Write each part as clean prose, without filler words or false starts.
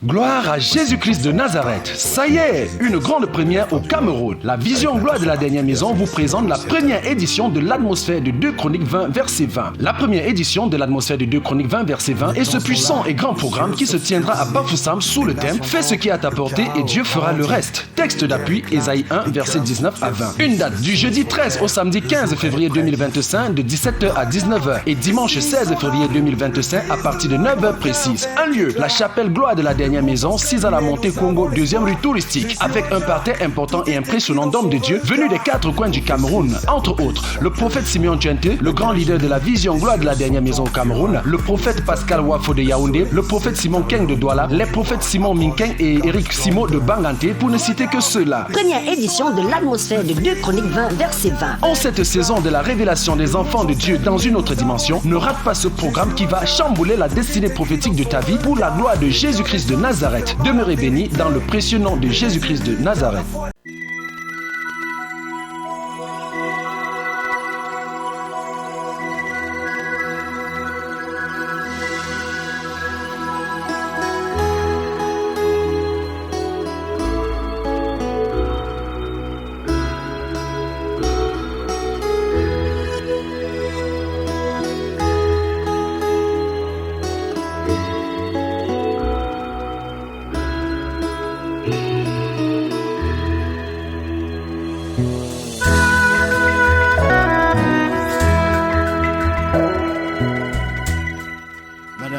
Gloire à Jésus-Christ de Nazareth. Ça y est, une grande première au Cameroun. La Vision Gloire de la dernière maison vous présente la première édition de l'atmosphère de 2 Chroniques 20, verset 20. La première édition de l'atmosphère de 2 Chroniques 20, verset 20 est ce puissant et grand programme qui se tiendra à Bafoussam sous le thème « Fais ce qui est à ta portée et Dieu fera le reste ». Texte d'appui, Ésaïe 1, verset 19 à 20. Une date du jeudi 13 au samedi 15 février 2025 de 17h à 19h et dimanche 16 février 2025 à partir de 9h précises. Un lieu, la chapelle Gloire de la dernière maison, 6 à la montée Congo, 2e rue touristique, avec un parterre important et impressionnant d'hommes de Dieu venus des 4 coins du Cameroun. Entre autres, le prophète Simeon Tchente, le grand leader de la Vision Gloire de la dernière maison au Cameroun, le prophète Pascal Wafo de Yaoundé, le prophète Simon Keng de Douala, les prophètes Simon Minkeng et Eric Simo de Bangante, pour ne citer que ceux-là. Première édition de l'atmosphère de 2 Chroniques 20, verset 20. En cette saison de la révélation des enfants de Dieu dans une autre dimension, ne rate pas ce programme qui va chambouler la destinée prophétique de ta vie pour la gloire de Jésus-Christ de Nazareth. Demeurez bénis dans le précieux nom de Jésus-Christ de Nazareth.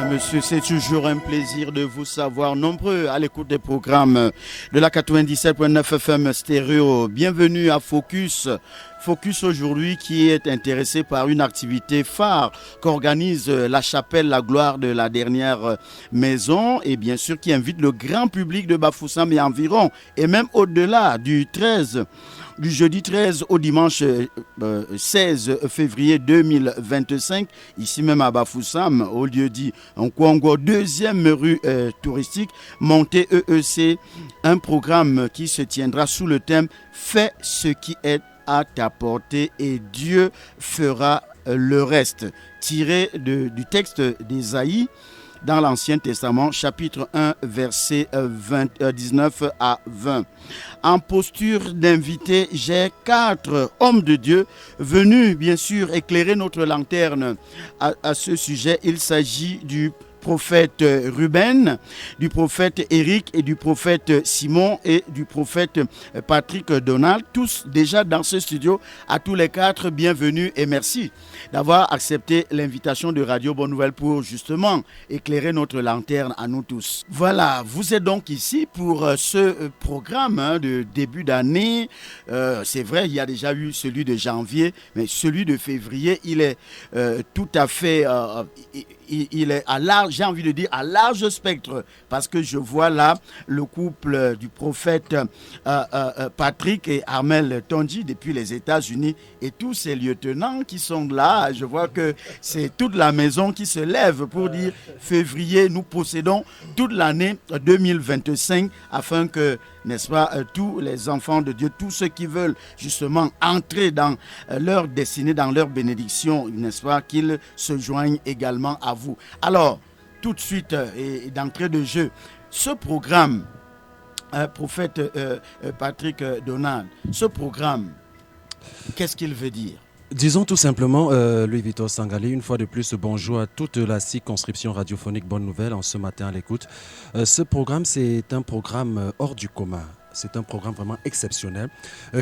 Monsieur, c'est toujours un plaisir de vous savoir nombreux à l'écoute des programmes de la 97.9 FM stéréo. Bienvenue à Focus. Focus aujourd'hui qui est intéressé par une activité phare qu'organise la chapelle La Gloire de la dernière maison et bien sûr qui invite le grand public de Bafoussam et environ et même au-delà du jeudi 13 au dimanche 16 février 2025, ici même à Bafoussam, au lieu dit Nkongo, 2e rue touristique, montée EEC, un programme qui se tiendra sous le thème « Fais ce qui est à ta portée et Dieu fera le reste », tiré du texte d'Ésaïe dans l'Ancien Testament, chapitre 1, versets 19 à 20. En posture d'invité, j'ai 4 hommes de Dieu venus, bien sûr, éclairer notre lanterne à ce sujet. Il s'agit du prophète Ruben, du prophète Eric et du prophète Simon et du prophète Patrick Donald, tous déjà dans ce studio. À tous les 4, bienvenue et merci d'avoir accepté l'invitation de Radio Bonne Nouvelle pour justement éclairer notre lanterne à nous tous. Voilà, vous êtes donc ici pour ce programme de début d'année. C'est vrai, il y a déjà eu celui de janvier, mais celui de février, il est tout à fait... il est à large, j'ai envie de dire à large spectre, parce que je vois là le couple du prophète Patrick et Armel Tonji depuis les États-Unis et tous ces lieutenants qui sont là. Je vois que c'est toute la maison qui se lève pour dire février, nous possédons toute l'année 2025 afin que, n'est-ce pas, tous les enfants de Dieu, tous ceux qui veulent justement entrer dans leur destinée, dans leur bénédiction, n'est-ce pas, qu'ils se joignent également à vous. Alors, tout de suite, et d'entrée de jeu, ce programme, prophète Patrick Donald, ce programme, qu'est-ce qu'il veut dire? Disons tout simplement, Louis-Victor Sangalé, une fois de plus, bonjour à toute la circonscription radiophonique Bonne Nouvelle en ce matin à l'écoute. Ce programme, c'est un programme hors du commun. C'est un programme vraiment exceptionnel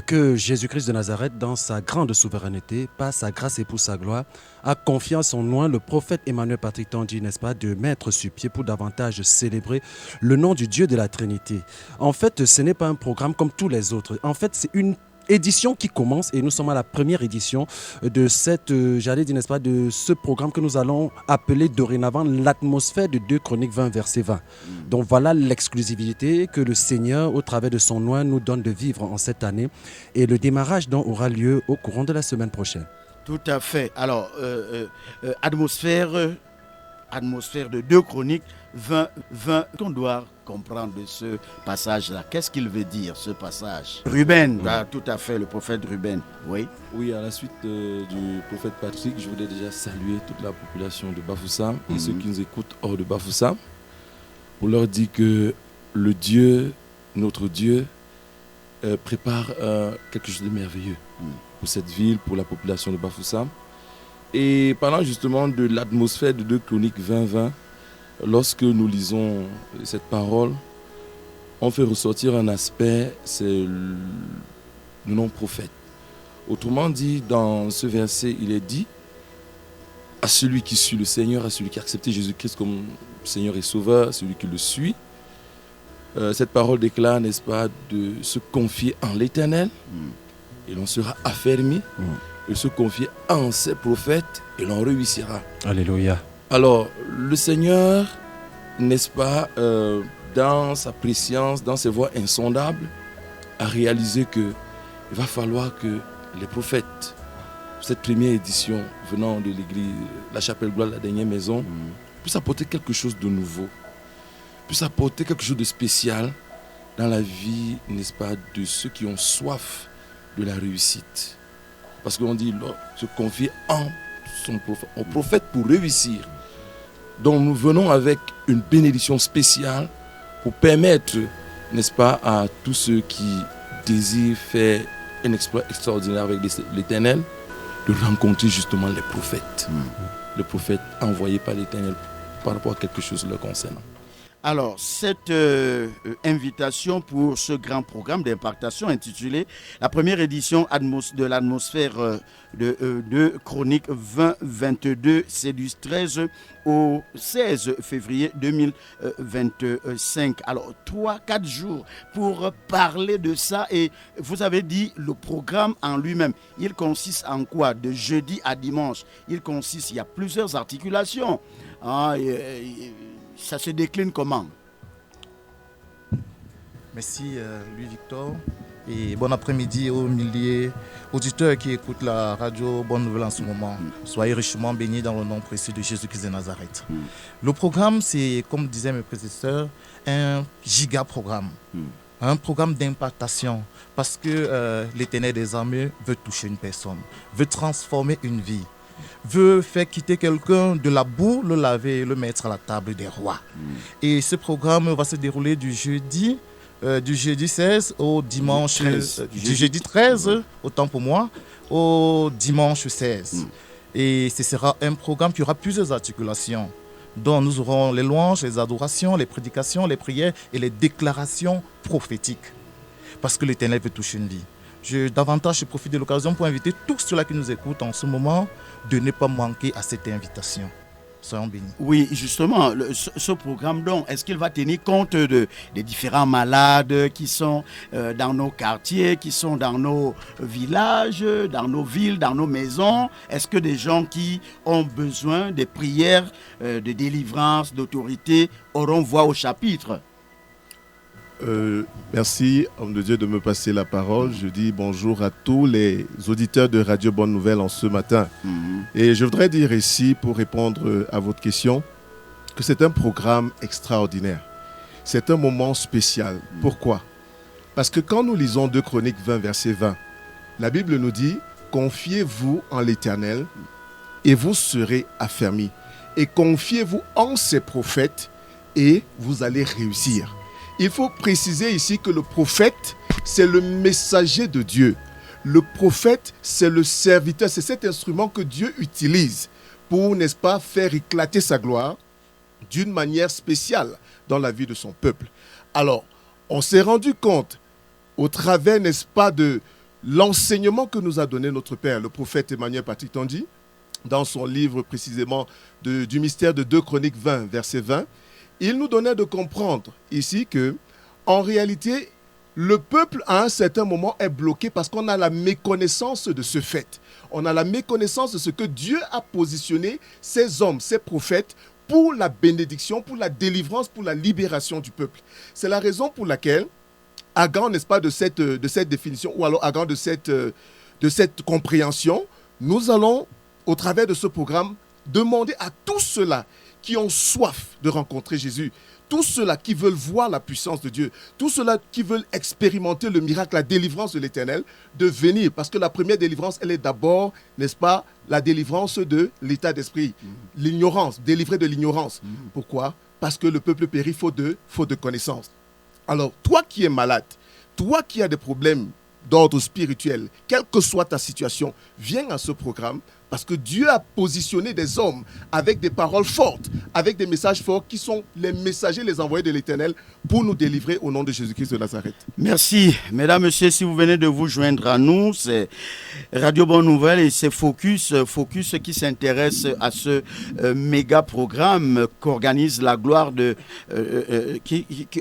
que Jésus-Christ de Nazareth, dans sa grande souveraineté, par sa grâce et pour sa gloire, a confié en son nom le prophète Emmanuel Patrick Tonji, n'est-ce pas, de mettre sur pied pour davantage célébrer le nom du Dieu de la Trinité. En fait, ce n'est pas un programme comme tous les autres. En fait, c'est une édition qui commence et nous sommes à la première édition de cette, j'allais dire, n'est-ce pas, de ce programme que nous allons appeler dorénavant l'atmosphère de 2 Chroniques 20, verset 20. Donc voilà l'exclusivité que le Seigneur, au travers de son nom, nous donne de vivre en cette année et le démarrage donc aura lieu au courant de la semaine prochaine. Tout à fait. Alors, atmosphère de 2 Chroniques 20, qu'on doit comprendre de ce passage-là. Qu'est-ce qu'il veut dire, ce passage? Ruben, tout à fait, le prophète Ruben, oui. Oui, à la suite du prophète Patrick, je voulais déjà saluer toute la population de Bafoussam et ceux qui nous écoutent hors de Bafoussam. pour leur dire que le Dieu, notre Dieu, prépare quelque chose de merveilleux pour cette ville, pour la population de Bafoussam. Et parlant justement de l'atmosphère de 2 Chroniques 20-20, lorsque nous lisons cette parole, on fait ressortir un aspect, c'est le nom prophète. Autrement dit, dans ce verset, il est dit à celui qui suit le Seigneur, à celui qui a accepté Jésus-Christ comme Seigneur et Sauveur, celui qui le suit. Cette parole déclare, n'est-ce pas, de se confier en l'Éternel, et l'on sera affermi, de se confier en ses prophètes, et l'on réussira. Alléluia. Alors, le Seigneur, n'est-ce pas, dans sa préscience, dans ses voies insondables, a réalisé qu'il va falloir que les prophètes, cette première édition venant de l'église, la chapelle gloire de la dernière maison, puissent apporter quelque chose de nouveau, puissent apporter quelque chose de spécial dans la vie, n'est-ce pas, de ceux qui ont soif de la réussite. Parce qu'on dit, se confier en son prophète, au prophète pour réussir. Donc nous venons avec une bénédiction spéciale pour permettre, n'est-ce pas, à tous ceux qui désirent faire un exploit extraordinaire avec l'Éternel, de rencontrer justement les prophètes. Les prophètes envoyés par l'Éternel par rapport à quelque chose leur concernant. Alors, cette invitation pour ce grand programme d'impartation intitulé la première édition de l'atmosphère de Chronique 2022, c'est du 13 au 16 février 2025. Alors, 3-4 jours pour parler de ça. Et vous avez dit le programme en lui-même, il consiste en quoi? De jeudi à dimanche. Il y a plusieurs articulations. Ça se décline comment? Merci Louis-Victor et bon après-midi aux milliers d'auditeurs qui écoutent la radio Bonne Nouvelle en ce moment. Soyez richement bénis dans le nom précieux de Jésus-Christ de Nazareth. Le programme, c'est, comme disaient mes prédécesseurs, un giga-programme. Un programme d'impartation parce que l'Éternel des armées veut toucher une personne, veut transformer une vie, veut faire quitter quelqu'un de la boue, le laver et le mettre à la table des rois. Et ce programme va se dérouler du jeudi 16 au dimanche 13, du jeudi 13, autant pour moi, au dimanche 16. Et ce sera un programme qui aura plusieurs articulations, dont nous aurons les louanges, les adorations, les prédications, les prières et les déclarations prophétiques. Parce que l'Éternel veut toucher une vie. Je profite de l'occasion pour inviter tous ceux-là qui nous écoutent en ce moment de ne pas manquer à cette invitation. Soyons bénis. Oui, justement, ce programme, donc, est-ce qu'il va tenir compte des différents malades qui sont dans nos quartiers, qui sont dans nos villages, dans nos villes, dans nos maisons? Est-ce que des gens qui ont besoin de prières, de délivrance, d'autorité auront voix au chapitre? Merci, homme de Dieu, de me passer la parole. Je dis bonjour à tous les auditeurs de Radio Bonne Nouvelle en ce matin. Et je voudrais dire ici, pour répondre à votre question, que c'est un programme extraordinaire. C'est un moment spécial. Pourquoi? Parce que quand nous lisons 2 Chroniques 20, verset 20, la Bible nous dit « Confiez-vous en l'Éternel et vous serez affermis. Et confiez-vous en ses prophètes et vous allez réussir. » Il faut préciser ici que le prophète, c'est le messager de Dieu. Le prophète, c'est le serviteur. C'est cet instrument que Dieu utilise pour, n'est-ce pas, faire éclater sa gloire d'une manière spéciale dans la vie de son peuple. Alors, on s'est rendu compte, au travers, n'est-ce pas, de l'enseignement que nous a donné notre Père, le prophète Emmanuel Patrick Tandy, dans son livre précisément du mystère de 2 Chroniques 20, verset 20, il nous donnait de comprendre ici que, en réalité, le peuple, à un certain moment, est bloqué parce qu'on a la méconnaissance de ce fait. On a la méconnaissance de ce que Dieu a positionné ces hommes, ces prophètes, pour la bénédiction, pour la délivrance, pour la libération du peuple. C'est la raison pour laquelle, à grande, n'est-ce pas, de cette définition, ou alors à grande de cette compréhension, nous allons, au travers de ce programme, demander à tous ceux-là qui ont soif de rencontrer Jésus, tous ceux-là qui veulent voir la puissance de Dieu, tous ceux-là qui veulent expérimenter le miracle, la délivrance de l'Éternel, de venir. Parce que la première délivrance, elle est d'abord, n'est-ce pas, la délivrance de l'état d'esprit, l'ignorance, délivrer de l'ignorance. Pourquoi? parce que le peuple périt faute de connaissance. Alors, toi qui es malade, toi qui as des problèmes d'ordre spirituel, quelle que soit ta situation, viens à ce programme parce que Dieu a positionné des hommes avec des paroles fortes, avec des messages forts qui sont les messagers, les envoyés de l'Éternel pour nous délivrer au nom de Jésus-Christ de Nazareth. Merci. Mesdames, Messieurs, si vous venez de vous joindre à nous, c'est Radio Bonne Nouvelle et c'est Focus qui s'intéresse à ce méga programme qu'organise la gloire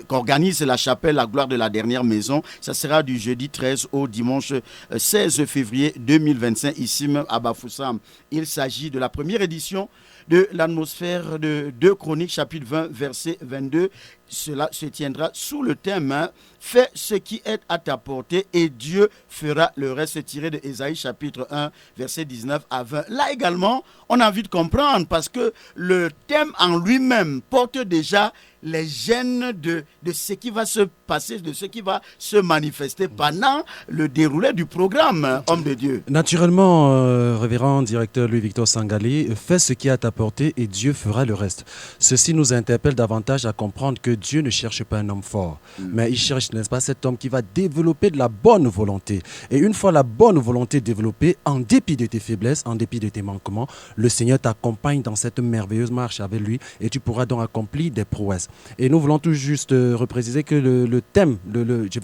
qu'organise la chapelle La Gloire de la Dernière Maison. Ça sera du jeudi 13 au dimanche 16 février 2025 ici même à Bafoussam. Il s'agit de la première édition de l'atmosphère de 2 Chroniques, chapitre 20, verset 22. Cela se tiendra sous le thème « Fais ce qui est à ta portée et Dieu fera le reste » tiré de Ésaïe chapitre 1, verset 19 à 20. Là également, on a envie de comprendre parce que le thème en lui-même porte déjà les gènes de ce qui va se passer, de ce qui va se manifester pendant le déroulé du programme, homme de Dieu. Naturellement, révérend directeur Louis-Victor Sangali, fais ce qui est à ta portée et Dieu fera le reste. Ceci nous interpelle davantage à comprendre que Dieu ne cherche pas un homme fort, mais il cherche, n'est-ce pas, cet homme qui va développer de la bonne volonté. Et une fois la bonne volonté développée, en dépit de tes faiblesses, en dépit de tes manquements, le Seigneur t'accompagne dans cette merveilleuse marche avec lui et tu pourras donc accomplir des prouesses. Et nous voulons tout juste repréciser que le thème,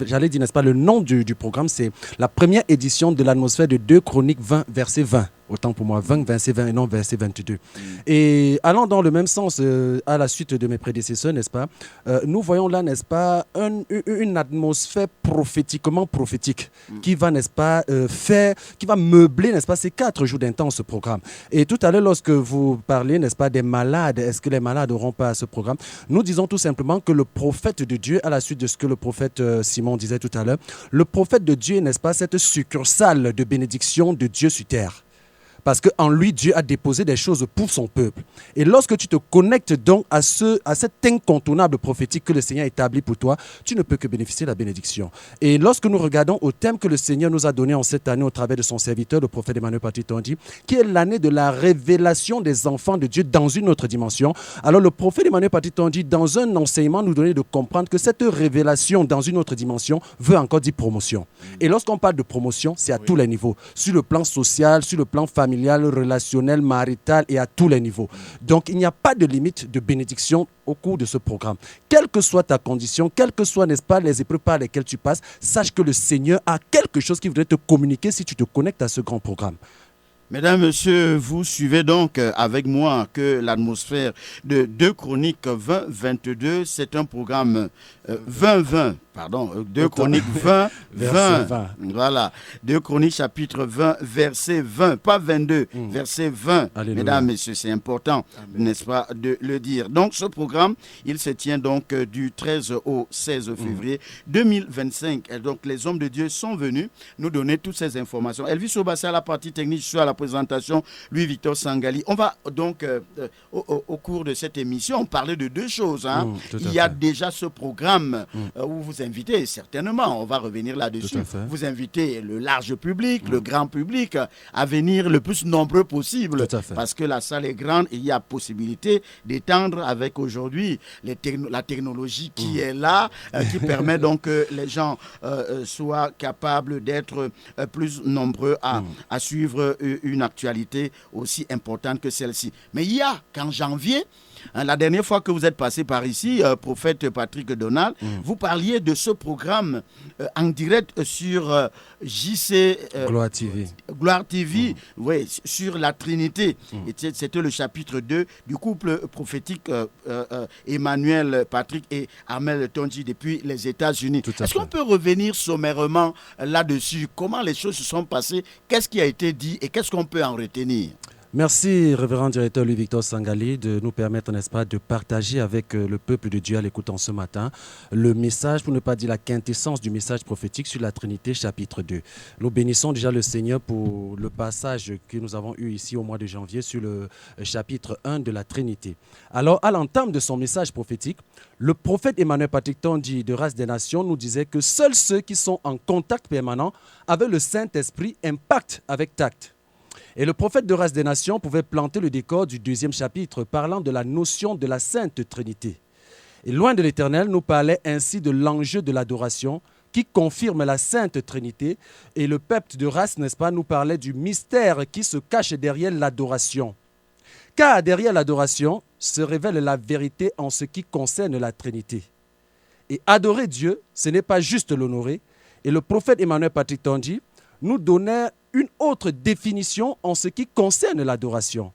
j'allais dire, n'est-ce pas, le nom du programme, c'est la première édition de l'atmosphère de 2 Chroniques 20, verset 20. Autant pour moi, 20, verset 20 et non verset 22. Et allant dans le même sens, à la suite de mes prédécesseurs, n'est-ce pas, nous voyons là, n'est-ce pas, une atmosphère prophétiquement prophétique qui va, n'est-ce pas, qui va meubler, n'est-ce pas, ces 4 jours d'intense programme. Et tout à l'heure, lorsque vous parlez, n'est-ce pas, des malades, est-ce que les malades n'auront pas ce programme? Nous disons tout simplement que le prophète de Dieu, à la suite de ce que le prophète Simon disait tout à l'heure, le prophète de Dieu, n'est-ce pas, cette succursale de bénédiction de Dieu sur terre. Parce qu'en lui, Dieu a déposé des choses pour son peuple. Et lorsque tu te connectes donc à cet incontournable prophétique que le Seigneur a établi pour toi, tu ne peux que bénéficier de la bénédiction. Et lorsque nous regardons au thème que le Seigneur nous a donné en cette année au travers de son serviteur, le prophète Emmanuel Patrick Tondi, qui est l'année de la révélation des enfants de Dieu dans une autre dimension, alors le prophète Emmanuel Patrick Tondi, dans un enseignement, nous donnait de comprendre que cette révélation dans une autre dimension veut encore dire promotion. Et lorsqu'on parle de promotion, c'est à tous les niveaux, sur le plan social, sur le plan familial, relationnel, marital et à tous les niveaux. Donc, il n'y a pas de limite de bénédiction au cours de ce programme. Quelle que soit ta condition, quelles que soient, n'est-ce pas, les épreuves par lesquelles tu passes, sache que le Seigneur a quelque chose qu'il voudrait te communiquer si tu te connectes à ce grand programme. Mesdames, Messieurs, vous suivez donc avec moi que l'atmosphère de 2 Chroniques 20-22, c'est un programme 2 Chroniques 20. Voilà, 2 Chroniques chapitre 20, verset 20, pas 22, verset 20. Alléluia. Mesdames, Messieurs, c'est important, n'est-ce pas, de le dire. Donc, ce programme, il se tient donc du 13 au 16 février 2025. Et donc, les hommes de Dieu sont venus nous donner toutes ces informations. Elvis Obassa à la partie technique, je suis à la présentation, Louis-Victor Sangali. On va donc, au cours de cette émission, parler de 2 choses. Il y a déjà ce programme où vous invitez, certainement, on va revenir là-dessus, vous invitez le large public, le grand public, à venir le plus nombreux possible, parce que la salle est grande et il y a possibilité d'étendre avec aujourd'hui la technologie qui est là, qui permet donc que les gens soient capables d'être plus nombreux à suivre une actualité aussi importante que celle-ci. Mais il y a qu'en janvier, la dernière fois que vous êtes passé par ici, prophète Patrick Donald, vous parliez de ce programme en direct sur JC Gloire TV, oui, sur la Trinité. C'était le chapitre 2 du couple prophétique Emmanuel Patrick et Armel Tondi depuis les États-Unis. Est-ce qu'on peut revenir sommairement là-dessus? Comment les choses se sont passées? Qu'est-ce qui a été dit et qu'est-ce qu'on peut en retenir? Merci, révérend directeur Louis-Victor Sangali, de nous permettre, n'est-ce pas, de partager avec le peuple de Dieu à l'écoute en ce matin le message, pour ne pas dire la quintessence du message prophétique sur la Trinité, chapitre 2. Nous bénissons déjà le Seigneur pour le passage que nous avons eu ici au mois de janvier sur le chapitre 1 de la Trinité. Alors, à l'entame de son message prophétique, le prophète Emmanuel Patrick Tondi de Race des Nations nous disait que seuls ceux qui sont en contact permanent avec le Saint-Esprit impactent avec tact. Et le prophète de race des nations pouvait planter le décor du 2e chapitre parlant de la notion de la Sainte Trinité. Et loin de l'Éternel nous parlait ainsi de l'enjeu de l'adoration qui confirme la Sainte Trinité. Et le peuple de race, n'est-ce pas, nous parlait du mystère qui se cache derrière l'adoration. Car derrière l'adoration se révèle la vérité en ce qui concerne la Trinité. Et adorer Dieu, ce n'est pas juste l'honorer. Et le prophète Emmanuel Patrick Tandji nous donnait une autre définition en ce qui concerne l'adoration.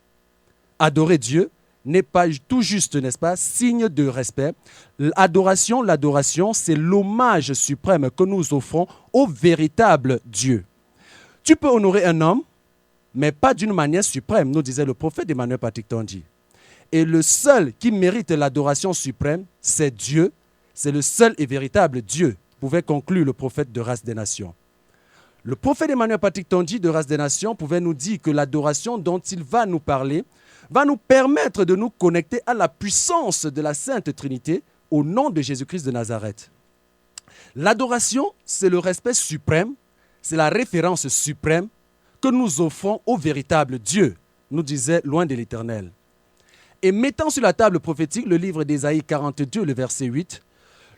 Adorer Dieu n'est pas tout juste, n'est-ce pas, signe de respect. L'adoration, c'est l'hommage suprême que nous offrons au véritable Dieu. Tu peux honorer un homme, mais pas d'une manière suprême, nous disait le prophète Emmanuel Patrick Tandji. Et le seul qui mérite l'adoration suprême, c'est Dieu. C'est le seul et véritable Dieu, pouvait conclure le prophète de race des nations. Le prophète Emmanuel Patrick Tandji de race des nations pouvait nous dire que l'adoration dont il va nous parler va nous permettre de nous connecter à la puissance de la Sainte Trinité au nom de Jésus-Christ de Nazareth. L'adoration, c'est le respect suprême, c'est la référence suprême que nous offrons au véritable Dieu, nous disait loin de l'Éternel. Et mettant sur la table prophétique le livre d'Ésaïe 42, le verset 8,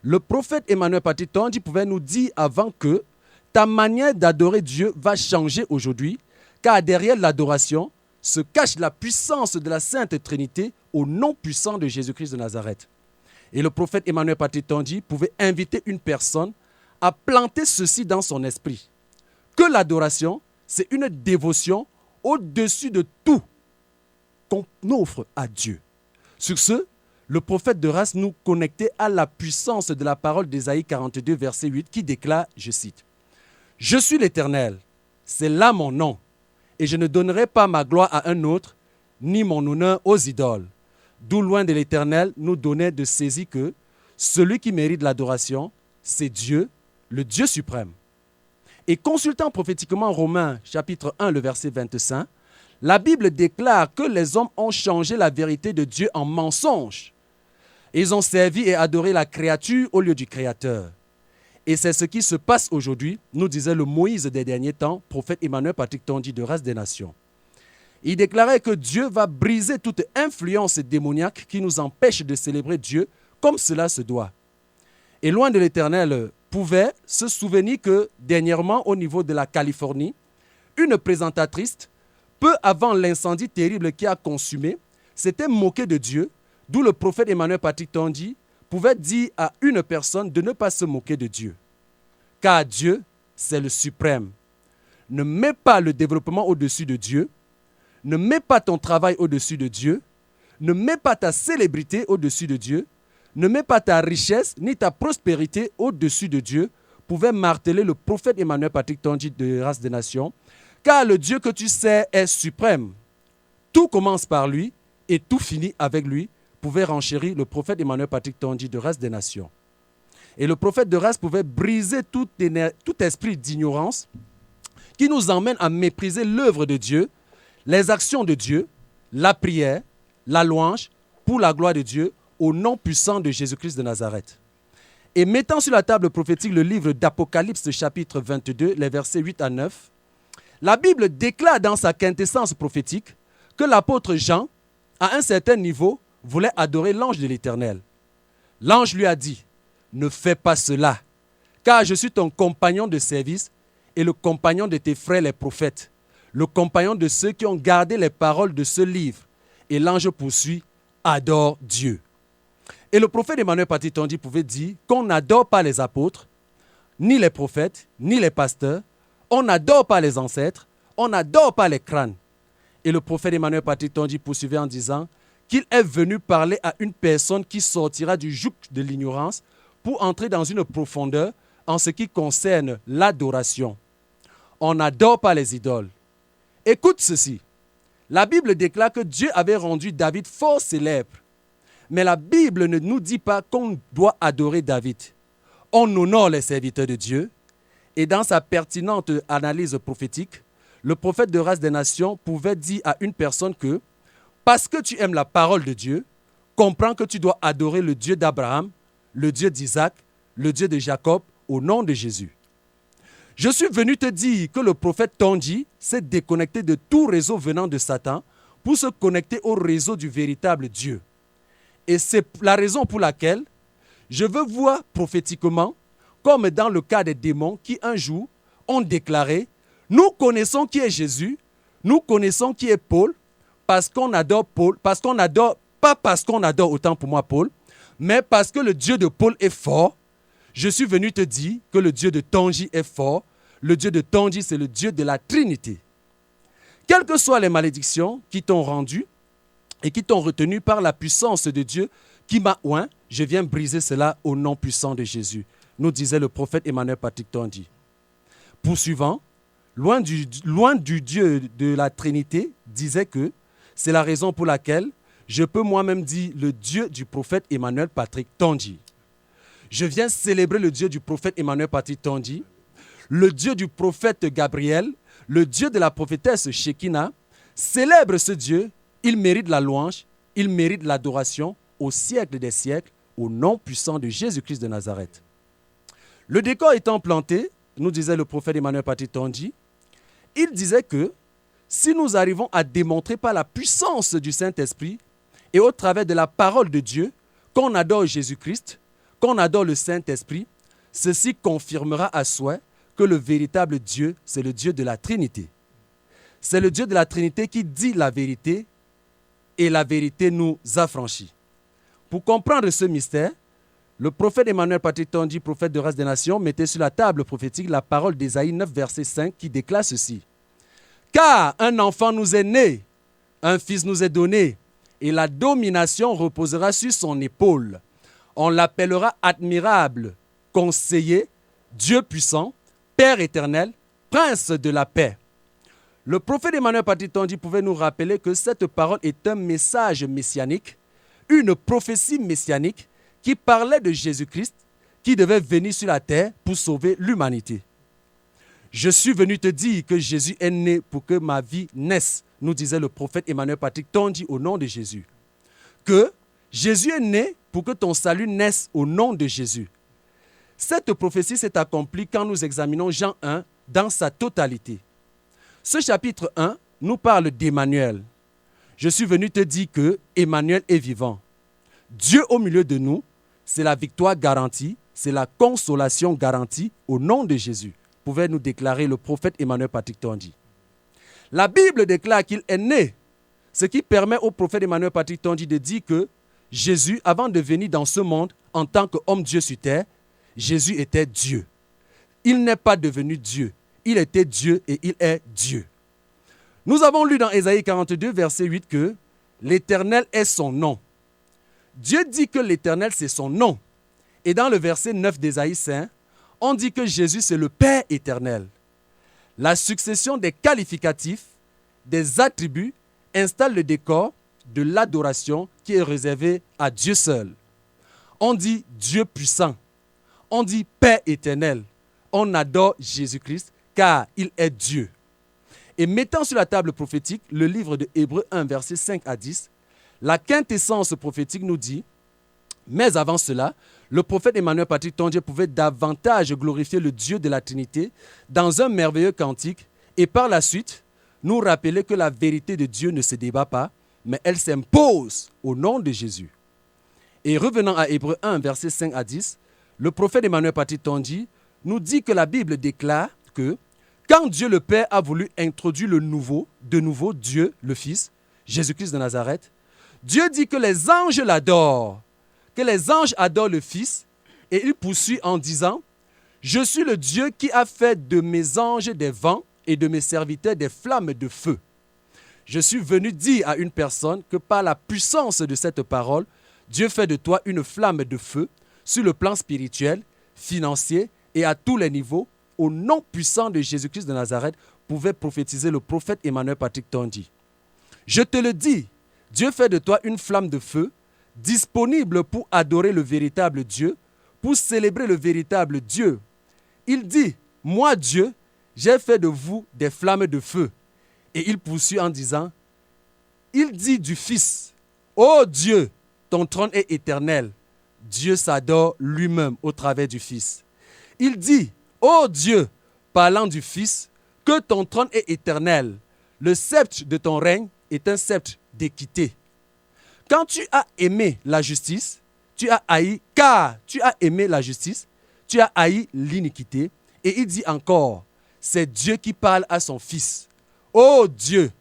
le prophète Emmanuel Patrick Tandji pouvait nous dire avant que ta manière d'adorer Dieu va changer aujourd'hui, car derrière l'adoration se cache la puissance de la Sainte Trinité au nom puissant de Jésus-Christ de Nazareth. Et le prophète Emmanuel Patrick Tandji pouvait inviter une personne à planter ceci dans son esprit, que l'adoration, c'est une dévotion au-dessus de tout qu'on offre à Dieu. Sur ce, le prophète de race nous connectait à la puissance de la parole d'Ésaïe 42, verset 8, qui déclare, je cite, « Je suis l'Éternel, c'est là mon nom, et je ne donnerai pas ma gloire à un autre, ni mon honneur aux idoles. » D'où loin de l'Éternel nous donnait de saisir que celui qui mérite l'adoration, c'est Dieu, le Dieu suprême. Et consultant prophétiquement Romains chapitre 1, le verset 25, la Bible déclare que les hommes ont changé la vérité de Dieu en mensonge. Ils ont servi et adoré la créature au lieu du Créateur. Et c'est ce qui se passe aujourd'hui, nous disait le Moïse des derniers temps, prophète Emmanuel Patrick Tandji de race des nations. Il déclarait que Dieu va briser toute influence démoniaque qui nous empêche de célébrer Dieu comme cela se doit. Et loin de l'Éternel pouvait se souvenir que dernièrement au niveau de la Californie, une présentatrice, peu avant l'incendie terrible qui a consumé, s'était moquée de Dieu, d'où le prophète Emmanuel Patrick Tandji pouvait dire à une personne de ne pas se moquer de Dieu. Car Dieu, c'est le suprême. Ne mets pas le développement au-dessus de Dieu. Ne mets pas ton travail au-dessus de Dieu. Ne mets pas ta célébrité au-dessus de Dieu. Ne mets pas ta richesse ni ta prospérité au-dessus de Dieu, pouvait marteler le prophète Emmanuel Patrick Tandji de race des nations, car le Dieu que tu sais est suprême. Tout commence par lui et tout finit avec lui, pouvait renchérir le prophète Emmanuel Patrick Tandji de race des nations. Et le prophète de race pouvait briser tout esprit d'ignorance qui nous emmène à mépriser l'œuvre de Dieu, les actions de Dieu, la prière, la louange pour la gloire de Dieu au nom puissant de Jésus-Christ de Nazareth. Et mettant sur la table prophétique le livre d'Apocalypse chapitre 22, les versets 8 à 9, la Bible déclare dans sa quintessence prophétique que l'apôtre Jean, à un certain niveau, voulait adorer l'ange de l'Éternel. L'ange lui a dit, « Ne fais pas cela, car je suis ton compagnon de service et le compagnon de tes frères les prophètes, le compagnon de ceux qui ont gardé les paroles de ce livre. » Et l'ange poursuit, « Adore Dieu. » Et le prophète Emmanuel Patrick Tandji pouvait dire qu'on n'adore pas les apôtres, ni les prophètes, ni les pasteurs, on n'adore pas les ancêtres, on n'adore pas les crânes. Et le prophète Emmanuel Patrick Tandji poursuivait en disant qu'il est venu parler à une personne qui sortira du joug de l'ignorance pour entrer dans une profondeur en ce qui concerne l'adoration. On n'adore pas les idoles. Écoute ceci. La Bible déclare que Dieu avait rendu David fort célèbre. Mais la Bible ne nous dit pas qu'on doit adorer David. On honore les serviteurs de Dieu. Et dans sa pertinente analyse prophétique, le prophète de race des nations pouvait dire à une personne que, parce que tu aimes la parole de Dieu, comprends que tu dois adorer le Dieu d'Abraham, le Dieu d'Isaac, le Dieu de Jacob, au nom de Jésus. Je suis venu te dire que le prophète Tondji s'est déconnecté de tout réseau venant de Satan pour se connecter au réseau du véritable Dieu. Et c'est la raison pour laquelle je veux voir prophétiquement, comme dans le cas des démons qui un jour ont déclaré « Nous connaissons qui est Jésus, nous connaissons qui est Paul, parce qu'on adore Paul, pas parce qu'on adore autant pour moi Paul, mais parce que le Dieu de Paul est fort. Je suis venu te dire que le Dieu de Tondji est fort. Le Dieu de Tondji, c'est le Dieu de la Trinité. Quelles que soient les malédictions qui t'ont rendu et qui t'ont retenu par la puissance de Dieu qui m'a oint, je viens briser cela au nom puissant de Jésus, nous disait le prophète Emmanuel Patrick Tondji. Poursuivant, loin du Dieu de la Trinité, disait que c'est la raison pour laquelle je peux moi-même dire le Dieu du prophète Emmanuel Patrick Tondji. Je viens célébrer le Dieu du prophète Emmanuel Patrick Tondji, le Dieu du prophète Gabriel, le Dieu de la prophétesse Shekinah. Célèbre ce Dieu, il mérite la louange, il mérite l'adoration au siècle des siècles, au nom puissant de Jésus-Christ de Nazareth. Le décor étant planté, nous disait le prophète Emmanuel Patrick Tondji, il disait que si nous arrivons à démontrer par la puissance du Saint-Esprit et au travers de la parole de Dieu qu'on adore Jésus-Christ, qu'on adore le Saint-Esprit, ceci confirmera à souhait que le véritable Dieu, c'est le Dieu de la Trinité. C'est le Dieu de la Trinité qui dit la vérité et la vérité nous affranchit. Pour comprendre ce mystère, le prophète Emmanuel Patrick Tondji, prophète de race des nations, mettait sur la table prophétique la parole d'Ésaïe 9, verset 5 qui déclare ceci. « Car un enfant nous est né, un fils nous est donné, et la domination reposera sur son épaule. On l'appellera admirable, conseiller, Dieu puissant, Père éternel, prince de la paix. » Le prophète Emmanuel Patrick Tondji pouvait nous rappeler que cette parole est un message messianique, une prophétie messianique qui parlait de Jésus-Christ qui devait venir sur la terre pour sauver l'humanité. Je suis venu te dire que Jésus est né pour que ma vie naisse, nous disait le prophète Emmanuel Patrick Tondji au nom de Jésus. Que Jésus est né pour que ton salut naisse au nom de Jésus. Cette prophétie s'est accomplie quand nous examinons Jean 1 dans sa totalité. Ce chapitre 1 nous parle d'Emmanuel. Je suis venu te dire que Emmanuel est vivant. Dieu au milieu de nous, c'est la victoire garantie, c'est la consolation garantie au nom de Jésus, pouvait nous déclarer le prophète Emmanuel Patrick Tondji. La Bible déclare qu'il est né, ce qui permet au prophète Emmanuel Patrick Tondji de dire que Jésus, avant de venir dans ce monde en tant qu'homme Dieu sur terre, Jésus était Dieu. Il n'est pas devenu Dieu. Il était Dieu et il est Dieu. Nous avons lu dans Ésaïe 42, verset 8 que l'Éternel est son nom. Dieu dit que l'Éternel, c'est son nom. Et dans le verset 9 d'Ésaïe 5, on dit que Jésus, c'est le Père éternel. La succession des qualificatifs, des attributs, installe le décor de l'adoration qui est réservée à Dieu seul. On dit Dieu puissant. On dit Père éternel. On adore Jésus-Christ car il est Dieu. Et mettant sur la table prophétique le livre de Hébreux 1, verset 5 à 10, la quintessence prophétique nous dit « Mais avant cela, le prophète Emmanuel Patrick Tondji pouvait davantage glorifier le Dieu de la Trinité dans un merveilleux cantique et par la suite nous rappeler que la vérité de Dieu ne se débat pas, mais elle s'impose au nom de Jésus. » Et revenant à Hébreux 1, verset 5 à 10, le prophète Emmanuel Patrick Tondji nous dit que la Bible déclare que quand Dieu le Père a voulu introduire de nouveau Dieu, le Fils, Jésus-Christ de Nazareth, Dieu dit que les anges l'adorent, que les anges adorent le Fils, et il poursuit en disant « Je suis le Dieu qui a fait de mes anges des vents et de mes serviteurs des flammes de feu. » Je suis venu dire à une personne que par la puissance de cette parole, Dieu fait de toi une flamme de feu sur le plan spirituel, financier et à tous les niveaux, au nom puissant de Jésus-Christ de Nazareth, pouvait prophétiser le prophète Emmanuel Patrick Tondji. Je te le dis, Dieu fait de toi une flamme de feu, disponible pour adorer le véritable Dieu, pour célébrer le véritable Dieu. Il dit, moi Dieu, j'ai fait de vous des flammes de feu. Et il poursuit en disant, il dit du Fils, ô Dieu, ton trône est éternel. Dieu s'adore lui-même au travers du Fils. Il dit, ô Dieu, parlant du Fils, que ton trône est éternel. Le sceptre de ton règne est un sceptre d'équité. Quand tu as aimé la justice, tu as haï l'iniquité. Et il dit encore, c'est Dieu qui parle à son Fils. Ô Dieu,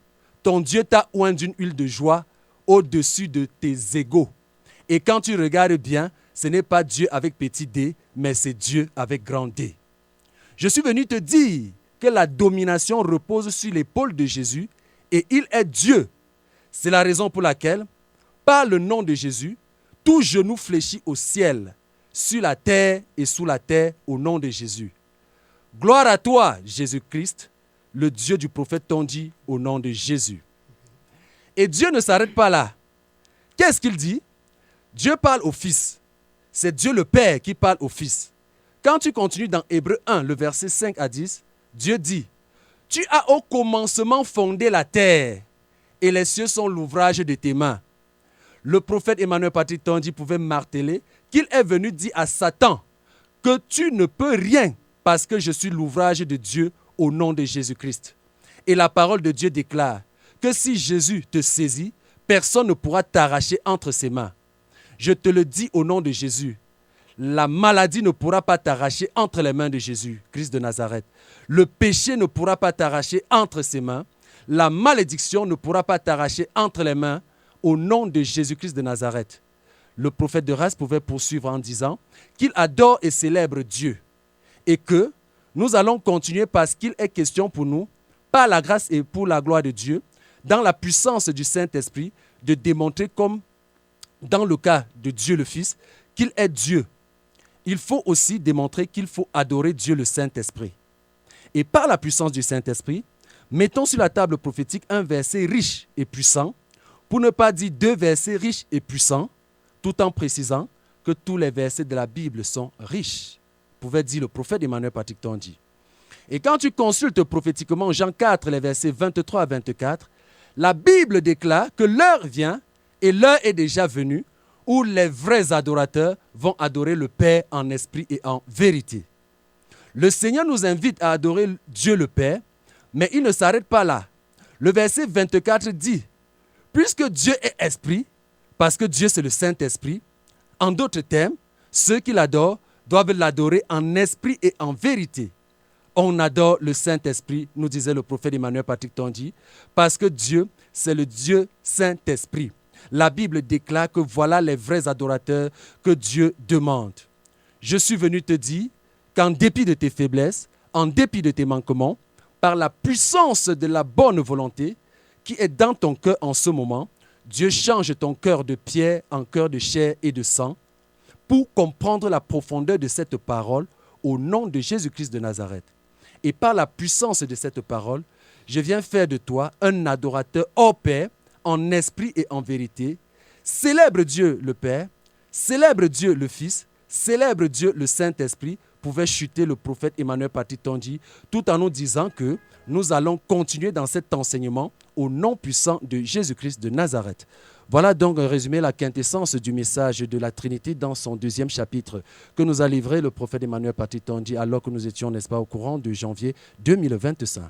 ton Dieu t'a oint d'une huile de joie au-dessus de tes égaux. Et quand tu regardes bien, ce n'est pas Dieu avec petit d, mais c'est Dieu avec grand D. Je suis venu te dire que la domination repose sur l'épaule de Jésus et il est Dieu. C'est la raison pour laquelle, par le nom de Jésus, tout genou fléchit au ciel, sur la terre et sous la terre au nom de Jésus. Gloire à toi, Jésus-Christ, le Dieu du prophète t'en dit au nom de Jésus. Et Dieu ne s'arrête pas là. Qu'est-ce qu'il dit? Dieu parle au Fils. C'est Dieu le Père qui parle au Fils. Quand tu continues dans Hébreux 1, le verset 5 à 10, Dieu dit, « Tu as au commencement fondé la terre, et les cieux sont l'ouvrage de tes mains. » Le prophète Emmanuel Patrick Tondi pouvait marteler qu'il est venu dire à Satan que tu ne peux rien parce que je suis l'ouvrage de Dieu au nom de Jésus-Christ. Et la parole de Dieu déclare que si Jésus te saisit, personne ne pourra t'arracher entre ses mains. Je te le dis au nom de Jésus. La maladie ne pourra pas t'arracher entre les mains de Jésus, Christ de Nazareth. Le péché ne pourra pas t'arracher entre ses mains. La malédiction ne pourra pas t'arracher entre les mains au nom de Jésus-Christ de Nazareth. Le prophète de race pouvait poursuivre en disant qu'il adore et célèbre Dieu et que nous allons continuer parce qu'il est question pour nous, par la grâce et pour la gloire de Dieu, dans la puissance du Saint-Esprit, de démontrer comme dans le cas de Dieu le Fils, qu'il est Dieu. Il faut aussi démontrer qu'il faut adorer Dieu le Saint-Esprit. Et par la puissance du Saint-Esprit, mettons sur la table prophétique un verset riche et puissant, pour ne pas dire deux versets riches et puissants, tout en précisant que tous les versets de la Bible sont riches, pouvait dire le prophète Emmanuel Patrick Tondi. Et quand tu consultes prophétiquement Jean 4, les versets 23 à 24, la Bible déclare que l'heure vient, et l'heure est déjà venue, où les vrais adorateurs vont adorer le Père en esprit et en vérité. Le Seigneur nous invite à adorer Dieu le Père, mais il ne s'arrête pas là. Le verset 24 dit, « Puisque Dieu est esprit, parce que Dieu c'est le Saint-Esprit, en d'autres termes, ceux qui l'adorent doivent l'adorer en esprit et en vérité. On adore le Saint-Esprit, nous disait le prophète Emmanuel Patrick Tondi, parce que Dieu, c'est le Dieu Saint-Esprit. La Bible déclare que voilà les vrais adorateurs que Dieu demande. Je suis venu te dire qu'en dépit de tes faiblesses, en dépit de tes manquements, par la puissance de la bonne volonté qui est dans ton cœur en ce moment, Dieu change ton cœur de pierre en cœur de chair et de sang pour comprendre la profondeur de cette parole au nom de Jésus-Christ de Nazareth. Et par la puissance de cette parole, je viens faire de toi un adorateur hors pair, en esprit et en vérité. Célèbre Dieu le Père, célèbre Dieu le Fils, célèbre Dieu le Saint-Esprit, pouvait chuter le prophète Emmanuel Patrick Tondi, tout en nous disant que nous allons continuer dans cet enseignement au nom puissant de Jésus-Christ de Nazareth. Voilà donc un résumé, la quintessence du message de la Trinité dans son deuxième chapitre que nous a livré le prophète Emmanuel Patrick Tondi alors que nous étions, n'est-ce pas, au courant de janvier 2025.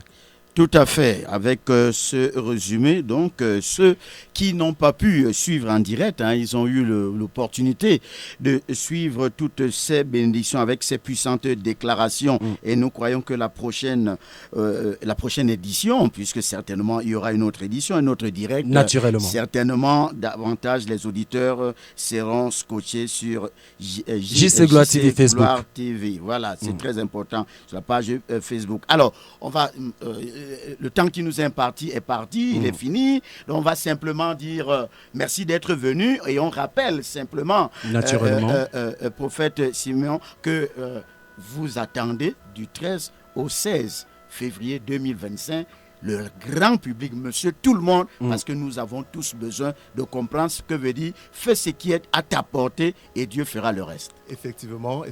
Tout à fait. Avec ce résumé, donc, ceux qui n'ont pas pu suivre en direct, ils ont eu l'opportunité de suivre toutes ces bénédictions avec ces puissantes déclarations. Et nous croyons que la prochaine édition, puisque certainement il y aura une autre édition, un autre direct, naturellement, certainement davantage les auditeurs seront scotchés sur JC Gloire TV Facebook. Gloire TV. Voilà, c'est très important sur la page Facebook. Alors, on va... le temps qui nous est imparti est parti, il est fini. Donc on va simplement dire merci d'être venu et on rappelle simplement, prophète Simeon, que vous attendez du 13 au 16 février 2025 le grand public, monsieur, tout le monde, parce que nous avons tous besoin de comprendre ce que veut dire fais ce qui est à ta portée et Dieu fera le reste. Effectivement,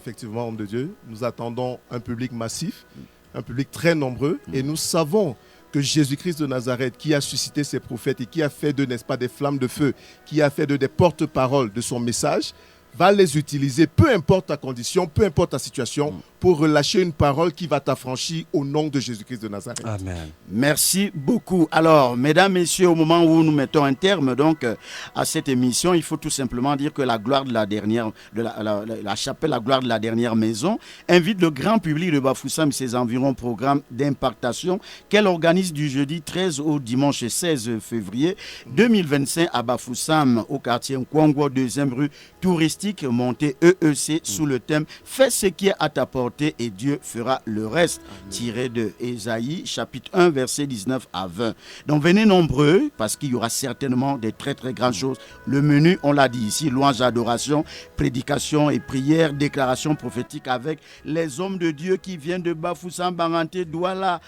homme de Dieu, nous attendons un public massif, un public très nombreux, et nous savons que Jésus-Christ de Nazareth, qui a suscité ses prophètes et qui a fait d'eux, n'est-ce pas, des flammes de feu, qui a fait d'eux des porte-paroles de son message, va les utiliser, peu importe ta condition, peu importe ta situation, pour relâcher une parole qui va t'affranchir au nom de Jésus-Christ de Nazareth. Amen. Merci beaucoup. Alors, mesdames, messieurs, au moment où nous mettons un terme donc à cette émission, il faut tout simplement dire que la gloire de la dernière, la chapelle, la gloire de la dernière maison, invite le grand public de Bafoussam et ses environs programme d'impactation qu'elle organise du jeudi 13 au dimanche 16 février 2025 à Bafoussam, au quartier Nkwango, 2e rue touristique, montée EEC, sous le thème « Fais ce qui est à ta portée et Dieu fera le reste », tiré de Ésaïe, chapitre 1, verset 19 à 20. Donc venez nombreux, parce qu'il y aura certainement des très très grandes choses. Le menu, on l'a dit ici, louange, adoration, prédication et prière, déclaration prophétique avec les hommes de Dieu qui viennent de Bafoussam, Banganté, Douala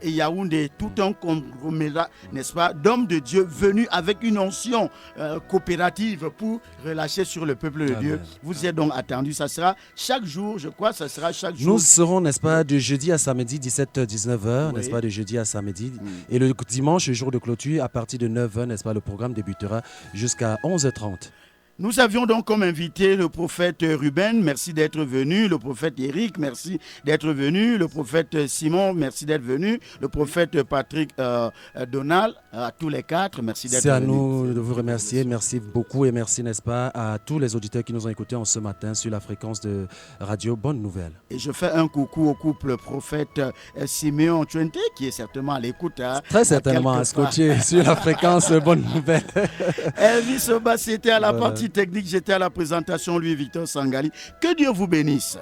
et Yaoundé, tout un conglomérat, n'est-ce pas, d'hommes de Dieu venus avec une onction coopérative pour relâcher sur le peuple de Dieu. Vous êtes donc attendus. Ça sera chaque jour, je crois, ça sera chaque jour. Nous serons, n'est-ce pas, de jeudi à samedi, 17h-19h, n'est-ce pas, de jeudi à samedi. Et le dimanche, jour de clôture, à partir de 9h, n'est-ce pas, le programme débutera jusqu'à 11h30. Nous avions donc comme invité le prophète Ruben, merci d'être venu, le prophète Eric, merci d'être venu, le prophète Simon, merci d'être venu, le prophète Patrick Donald, à tous les quatre, merci d'être venu. C'est à nous de vous remercier, merci beaucoup et merci, n'est-ce pas, à tous les auditeurs qui nous ont écoutés en ce matin sur la fréquence de Radio Bonne Nouvelle. Et je fais un coucou au couple prophète Siméon Tchouenté qui est certainement à l'écoute. Très certainement à scotcher sur la fréquence Bonne Nouvelle. Elvis Oba, c'était à la partie technique, j'étais à la présentation, Louis Victor Sangali. Que Dieu vous bénisse.